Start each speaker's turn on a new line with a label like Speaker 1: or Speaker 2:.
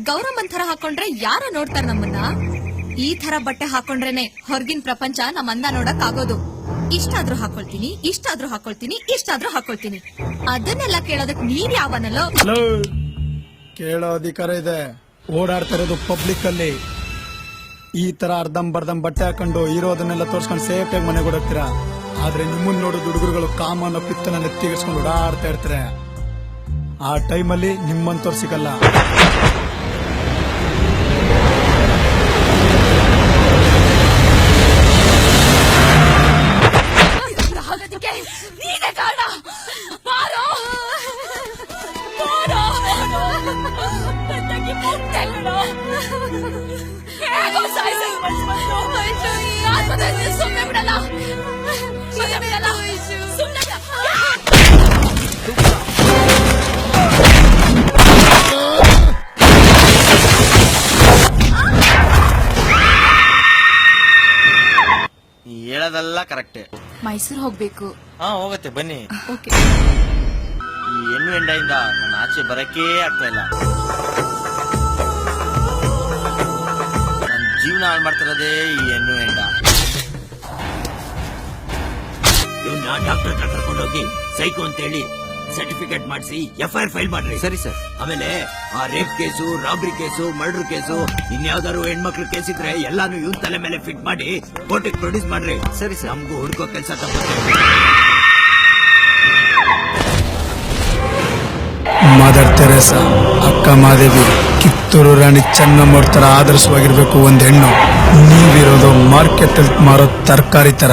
Speaker 1: ಗೌರಮ್ಮನ್ ಥರ ಹಾಕೊಂಡ್ರೆ ಯಾರ ನೋಡ್ತಾರ ನಮ್ಮನ್ನ? ಈ ತರ ಬಟ್ಟೆ ಹಾಕೊಂಡ್ರೇನೆ ಹೊರಗಿನ ಪ್ರಪಂಚ ನಮ್ಮ ಅಂದ ನೋಡಕ್ ಆಗೋದು. ಇಷ್ಟಾದ್ರೂ ಹಾಕೊಳ್ತೀನಿ, ಇಷ್ಟಾದ್ರೂ ಹಾಕೊಳ್ತೀನಿ, ಇಷ್ಟಾದ್ರೂ ಹಾಕೊಳ್ತೀನಿ. ಅದನ್ನೆಲ್ಲ ಕೇಳೋದಕ್ ನೀನ್ ಯಾವನಲ್ಲೋ?
Speaker 2: ಕೇಳೋ ಅಧಿಕಾರ ಇದೆ. ಓಡಾಡ್ತಾ ಇರೋದು ಪಬ್ಲಿಕ್ ಅಲ್ಲಿ. ಈ ತರ ಅರ್ಧಂಬರ್ಧಂ ಬಟ್ಟೆ ಹಾಕೊಂಡು ಇರೋದನ್ನೆಲ್ಲ ತೋರ್ಸ್ಕೊಂಡು ಸೇಫ್ ಆಗಿ ಮನೆಗೆ ಓಡಾಡ್ತೀರಾ. ಆದ್ರೆ ನಿಮ್ಮನ್ನ ನೋಡೋದು ಹುಡುಗರುಗಳು ಕಾಮನ್ ಪಿತ್ತನ ನೆತ್ತಿಗಿಸ್ಕೊಂಡು ಓಡಾಡ್ತಾ ಇರ್ತಾರೆ. ಆ ಟೈಮಲ್ಲಿ ನಿಮ್ಮಂತವ್ರು ಸಿಗಲ್ಲ.
Speaker 3: ಹೇಳೋದೆಲ್ಲ ಕರೆಕ್ಟ್.
Speaker 1: ಮೈಸೂರು ಹೋಗ್ಬೇಕು.
Speaker 3: ಹೋಗತ್ತೆ ಬನ್ನಿ.
Speaker 1: ಓಕೆ.
Speaker 3: ಈ ಹೆಣ್ಣು ಹೆಂಡೆಯಿಂದ ನನ್ನ ಆಚೆ ಬರಕೇ ಆಗ್ತಾ ಇಲ್ಲ. ನನ್ನ ಜೀವನ ಹಾಳು ಮಾಡ್ತಿರೋದೇ ಈ ಹೆಣ್ಣು ಹೆಂಡ.
Speaker 4: ಇವನ್ನ ಡಾಕ್ಟರ್ ಹತ್ರ ಕರ್ಕೊಂಡೋಗಿ ಸೈಕೋ ಅಂತ ಹೇಳಿ ಸರ್ಟಿಫಿಕೇಟ್ ಮಾಡಿಸಿ FIR ಫೈಲ್ ಮಾಡ್ರಿ.
Speaker 3: ಸರಿ ಸರ್.
Speaker 4: ಆಮೇಲೆ ಆ rape case, robbery case, murder case, ಇನ್ಯಾವ್ದಾರು ಹೆಣ್ಮಕ್ಳು ಕೇಸ್ ಇದ್ರೆ ಎಲ್ಲಾನು ಇವನ್ ತಲೆ ಮೇಲೆ ಫಿಟ್ ಮಾಡಿ ಕೋರ್ಟಿಗೆ ಪ್ರೊಡ್ಯೂಸ್ ಮಾಡ್ರಿ.
Speaker 3: ಸರಿ ಸರ್.
Speaker 4: ನಮಗೂ ಹುಡ್ಕೋ ಕೆಲಸ
Speaker 2: ಮದರ್ ತೆರೇಸಾ, ಅಕ್ಕ ಮಾದೇವಿ, ಕಿತ್ತೂರು ರಾಣಿ ಚೆನ್ನಮ್ಮ ತರ ಆದರ್ಶವಾಗಿರ್ಬೇಕು ಒಂದ್ ಹೆಣ್ಣು. ನೀವಿರೋದು ಮಾರ್ಕೆಟ್ ಅಲ್ಲಿ ಮಾರೋ ತರಕಾರಿ ತರ.